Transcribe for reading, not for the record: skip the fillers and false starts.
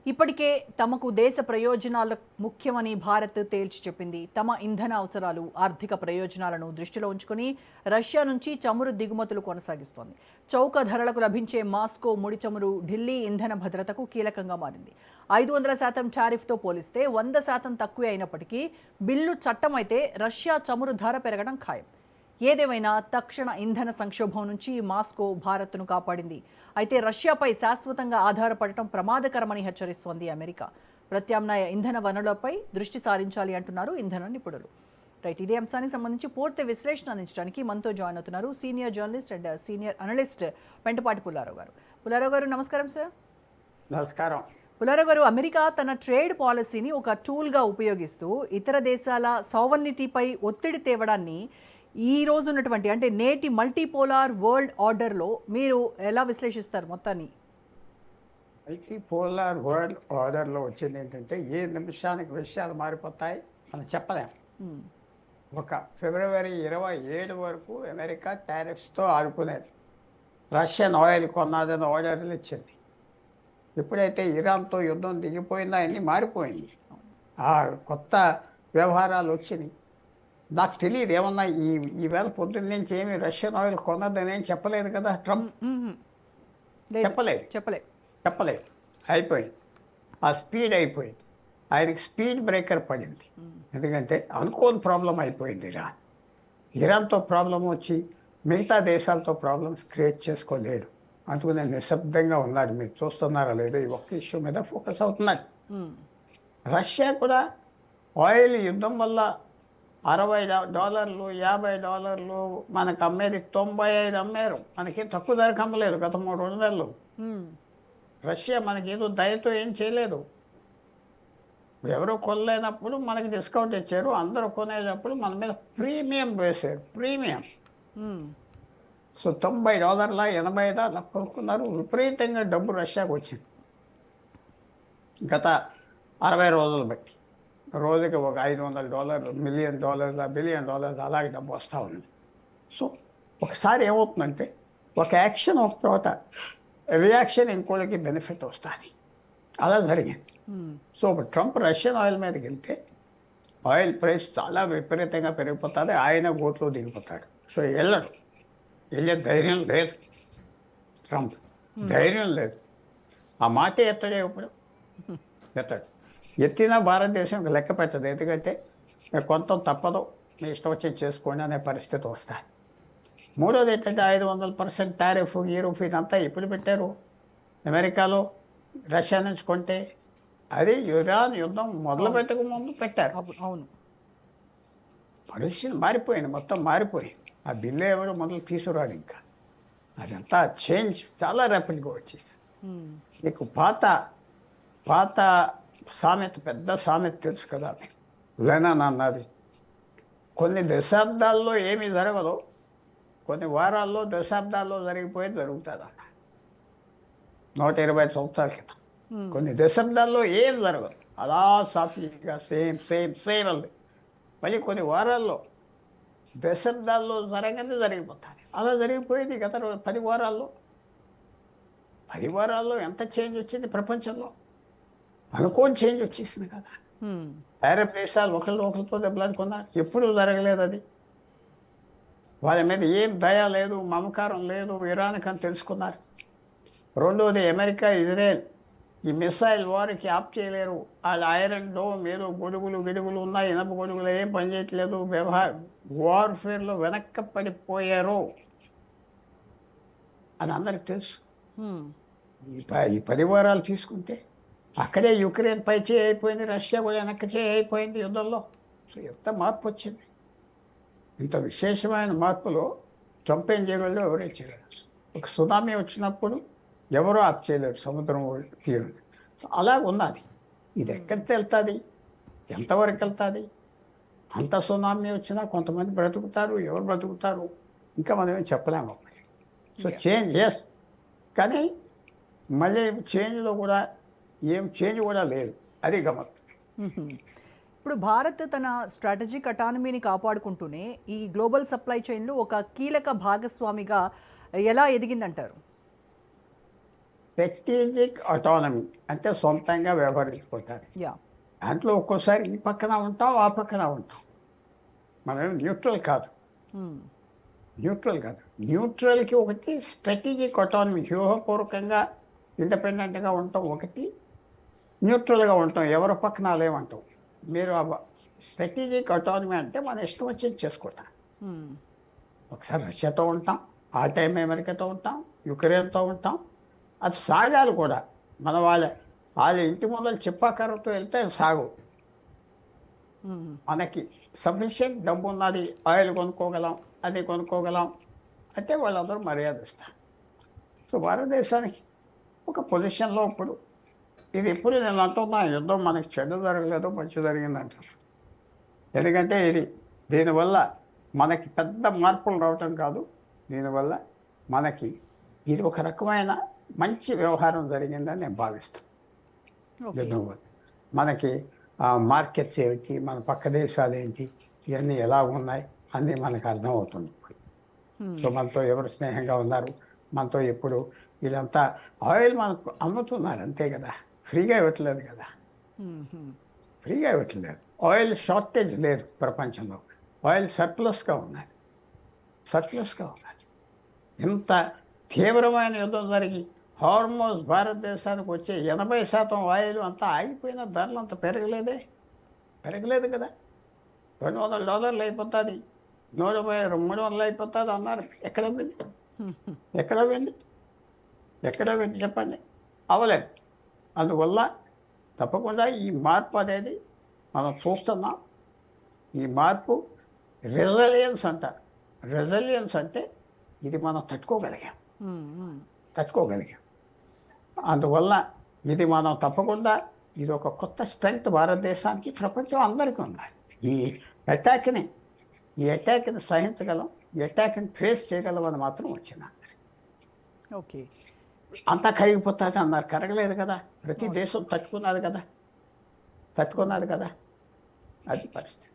ఇప్పటికే తమకు దేశ ప్రయోజనాలు ముఖ్యమని భారత్ తేల్చి చెప్పింది. తమ ఇంధన అవసరాలు, ఆర్థిక ప్రయోజనాలను దృష్టిలో ఉంచుకుని రష్యా నుంచి చమురు దిగుమతులు కొనసాగిస్తోంది. చౌక ధరలకు లభించే మాస్కో ముడి చమురు ఢిల్లీ ఇంధన భద్రతకు కీలకంగా మారింది. 500% టారిఫ్తో పోలిస్తే 100% తక్కువే అయినప్పటికీ బిల్లు చట్టమైతే రష్యా చమురు ధర పెరగడం ఖాయం. ఏదేమైనా తక్షణ ఇంధన సంక్షోభం నుంచి మాస్కో భారత్ను కాపాడింది. అయితే రష్యాపై శాశ్వతంగా ఆధారపడటం ప్రమాదకరమని హెచ్చరిస్తోంది అమెరికా. ప్రత్యామ్నాయ ఇంధన వనరులపై దృష్టి సారించాలి అంటున్నారు ఇంధన నిపుణులు. రైట్, ఇదే అంశానికి సంబంధించి పూర్తి విశ్లేషణ అందించడానికి మనతో జాయిన్ అవుతున్నారు senior journalist and senior analyst Pentapati Pullarao గారు. పుల్లారావు గారు నమస్కారం సార్. నమస్కారం. పుల్లారావు గారు, అమెరికా తన ట్రేడ్ పాలసీని ఒక టూల్గా ఉపయోగిస్తూ ఇతర దేశాల సావర్నిటీపై ఒత్తిడి తేవడాన్ని ఈ రోజు ఉన్నటువంటి అంటే నేటి మల్టీపోలార్ వరల్డ్ ఆర్డర్లో మీరు ఎలా విశ్లేషిస్తారు మొత్తాన్ని? మల్టీపోలార్ వరల్డ్ ఆర్డర్లో వచ్చింది ఏంటంటే ఏ నిమిషానికి విషయాలు మారిపోతాయి మనం చెప్పలేం. ఒక ఫిబ్రవరి 27 వరకు అమెరికా టారిఫ్స్తో ఆడుకునేది. రష్యన్ ఆయిల్ కొన్నదని ఆర్డర్లు ఇచ్చింది. ఎప్పుడైతే ఇరాన్తో యుద్ధం దిగిపోయిందో అన్నీ మారిపోయింది. ఆ కొత్త వ్యవహారాలు వచ్చినాయి. నాకు తెలియదు ఏమన్నా ఈవేళ పొద్దున్న నుంచి ఏమి రష్యన్ ఆయిల్ కొన్నదని ఏం చెప్పలేదు కదా ట్రంప్. చెప్పలేదు. అయిపోయింది. ఆ స్పీడ్ అయిపోయింది. ఆయనకి స్పీడ్ బ్రేకర్ పడింది. ఎందుకంటే అనుకోని ప్రాబ్లం అయిపోయింది. ఇరాన్తో ప్రాబ్లం వచ్చి మిగతా దేశాలతో ప్రాబ్లమ్స్ క్రియేట్ చేసుకోలేడు. అందుకని నిశ్శబ్దంగా ఉన్నారు. మీరు చూస్తున్నారా లేదో ఈ ఒక్క ఇష్యూ మీద ఫోకస్ అవుతున్నారు. రష్యా కూడా ఆయిల్ యుద్ధం వల్ల $60, $50 మనకు అమ్మేది 95 అమ్మారు. మనకి తక్కువ ధరకు అమ్మలేదు గత 3 నెలలు. రష్యా మనకి ఏదో దయతో ఏం చేయలేదు. ఎవరో కొనలేనప్పుడు మనకి డిస్కౌంట్ ఇచ్చారు. అందరూ కొనేటప్పుడు మన మీద ప్రీమియం వేశారు. ప్రీమియం. సో $90, $80 కొనుక్కున్నారు. విపరీతంగా డబ్బు రష్యాకు వచ్చింది గత 60 రోజులు బట్టి. రోజుకి ఒక $500, $1 మిలియన్, $1 బిలియన్ అలాగే డబ్బు వస్తూ ఉంది. సో ఒకసారి ఏమవుతుందంటే ఒక యాక్షన్ ఒక చోట రియాక్షన్ ఇంకోటికి బెనిఫిట్ వస్తుంది. అలా జరిగింది. సో ట్రంప్ రష్యన్ ఆయిల్ మీదకి వెళ్తే ఆయిల్ ప్రైస్ చాలా విపరీతంగా పెరిగిపోతుంది. ఆయన గోట్లో దిగిపోతాడు. సో వెళ్ళే ధైర్యం లేదు ట్రంప్. ధైర్యం లేదు. ఆ మాట ఎత్తడే ఇప్పుడు ఎత్తాడు. ఎత్తిన భారతదేశం లెక్క పెట్టదు. ఎందుకంటే కొంత తప్పదు, మీ ఇష్టం వచ్చి చేసుకోండి అనే పరిస్థితి వస్తాయి. మూడోది ఏంటంటే 500% టారిఫ్ ఇదంతా ఎప్పుడు పెట్టారు? అమెరికాలో రష్యా నుంచి కొంటే అది ఇరాన్ యుద్ధం మొదలు పెట్టక ముందు పెట్టారు. అవును, పరిస్థితి మారిపోయింది. మొత్తం మారిపోయింది. ఆ బిల్లు ఎవరు మొదలు తీసుకురాడు. ఇంకా అదంతా చేంజ్ చాలా ర్యాపిడ్గా వచ్చేసి. నీకు పాత సామెత, పెద్ద సామెత తెలుసు కదా, లెనిన్ అన్నది. కొన్ని దశాబ్దాల్లో ఏమీ జరగదు, కొన్ని వారాల్లో దశాబ్దాల్లో జరిగిపోయేది జరుగుతుంది అన్న. 120 సంవత్సరాల క్రితం కొన్ని దశాబ్దాల్లో ఏం జరగదు, అలా సాఫీగా సేమ్ ఉంది. మళ్ళీ కొన్ని వారాల్లో దశాబ్దాల్లో జరిగిపోతుంది. అలా జరిగిపోయింది గత 10 వారాల్లో. 10 వారాల్లో ఎంత చేంజ్ వచ్చింది ప్రపంచంలో. అనుకోని చేంజ్ వచ్చేసింది కదా. అరబ్ దేశాలు ఒకరితో దెబ్బలాడుకున్నారు. ఎప్పుడు జరగలేదు అది. వాళ్ళ మీద ఏం దయ లేదు, మమకారం లేదు. ఇరాన్కి అని తెలుసుకున్నారు. రెండోది అమెరికా, ఇజ్రాయెల్ ఈ మిసైల్ వార్కి ఆప్ చేయలేరు. వాళ్ళ ఐరన్ డోమ్ ఏదో గొడుగులు ఉన్నాయి, ఇనప గొడుగులు ఏం పనిచేయట్లేదు. వార్ఫేర్లో వెనక్కి పడిపోయారు అని అందరికి తెలుసు. ఈ 10 వారాలు తీసుకుంటే అక్కడే యుక్రెయిన్ పై చేయి అయిపోయింది, రష్యా కూడా వెనక్కి చేయి అయిపోయింది యుద్ధంలో. సో ఎంత మార్పు వచ్చింది. ఇంత విశేషమైన మార్పులో ట్రంప్ ఏం చేయగలరు, ఎవరే చేయలేరు. ఒక సునామీ వచ్చినప్పుడు ఎవరో ఆప్ చేయలేరు సముద్రం తీరు. అలాగ ఉన్నది. ఇది ఎక్కడికి వెళ్తుంది, ఎంతవరకు వెళ్తుంది? అంత సునామీ వచ్చినా కొంతమంది బ్రతుకుతారు, ఎవరు బ్రతుకుతారు ఇంకా మనం ఏం చెప్పలేము. సో చేంజ్ ఎస్, కానీ మళ్ళీ చేంజ్లో కూడా ఏం చేంజ్ కూడా లేదు. అది గమ్మత్. ఇప్పుడు భారత్ తన స్ట్రాటజిక్ అటానమీని కాపాడుకుంటూనే ఈ గ్లోబల్ సప్లై చైన్లో ఒక కీలక భాగస్వామిగా ఎలా ఎదిగిందంటారు? స్ట్రాటజిక్ ఆటానమీ అంటే సొంతంగా వ్యవహరించుకుంటారు. యా. దాంట్లో ఒక్కోసారి ఈ పక్కన ఉంటాం, ఆ పక్కన ఉంటాం. మనం న్యూట్రల్ కాదు. న్యూట్రల్కి ఒకటి స్ట్రాటజిక్ ఆటానమీ, వ్యూహపూర్వకంగా ఇండిపెండెంట్గా ఉంటాం ఒకటి, న్యూట్రల్గా ఉంటాం, ఎవరి పక్కన లేవంటాం. మీరు స్ట్రాటజిక్ ఆటానమీ అంటే మన ఇష్టం వచ్చేది చేసుకుంటాం. ఒకసారి రష్యాతో ఉంటాం, ఆ టైం అమెరికాతో ఉంటాం, యుక్రెయిన్తో ఉంటాం. అది సాగాలి కూడా. మన వాళ్ళ ఇంటి ముందర చెప్పాకరతో వెళ్తే సాగు. మనకి సఫిషియెంట్ డబ్బు ఉన్నది, ఆయిల్ కొనుక్కోగలం, అది కొనుక్కోగలం అంటే వాళ్ళందరూ మర్యాద ఇస్తారు. సో భారతదేశానికి ఒక పొజిషన్లో ఇప్పుడు ఇది ఎప్పుడు నేను అంటున్నా, యుద్ధం మనకి చెడు జరగలేదు, మంచి జరిగింది అంటున్నాను. ఎందుకంటే దీనివల్ల మనకి పెద్ద మార్పులు రావటం కాదు, దీనివల్ల మనకి ఇది ఒక రకమైన మంచి వ్యవహారం జరిగిందని నేను భావిస్తాను. యుద్ధం వల్ల మనకి మార్కెట్స్ ఏమిటి, మన పక్క దేశాలు ఏంటి, ఇవన్నీ ఎలా ఉన్నాయి అన్నీ మనకు అర్థమవుతుంది. సో మనతో ఎవరు స్నేహంగా ఉన్నారు, మనతో ఎప్పుడు ఇదంతా ఆయిల్ మనకు అమ్ముతున్నారు అంతే కదా, ఫ్రీగా ఇవ్వట్లేదు కదా. ఫ్రీగా ఇవ్వట్లేదు. ఆయిల్ షార్టేజ్ లేదు ప్రపంచంలో, ఆయిల్ సర్ప్లస్గా ఉన్నది. ఇంత తీవ్రమైన యుద్ధం జరిగి హార్మోజ్ భారతదేశానికి వచ్చే 80% ఆయిల్ అంతా ఆగిపోయిన, ధరలు అంత పెరగలేదు కదా. $200 అయిపోతుంది, 300 అయిపోతుంది అన్నారు. ఎక్కడ పోయింది చెప్పండి. అవ్వలేదు. అందువల్ల తప్పకుండా ఈ మార్పు అనేది మనం చూస్తున్నాం. ఈ మార్పు రెసిలియన్స్ అంటారు. రెసిలియన్స్ అంటే ఇది మనం తట్టుకోగలిగాం. అందువల్ల ఇది మనం తప్పకుండా ఇది ఒక కొత్త స్ట్రెంగ్త్ భారతదేశానికి, ప్రపంచం అందరికీ ఉండాలి. ఈ అటాక్ని సహించగలం, ఈ అటాక్ని ఫేస్ చేయగలం అని మాత్రం వచ్చింది. ఓకే. అంతా కరిగిపోతుంది అన్నారు, కరగలేదు కదా. ప్రతి దేశం తట్టుకున్నది కదా. అది పరిస్థితి.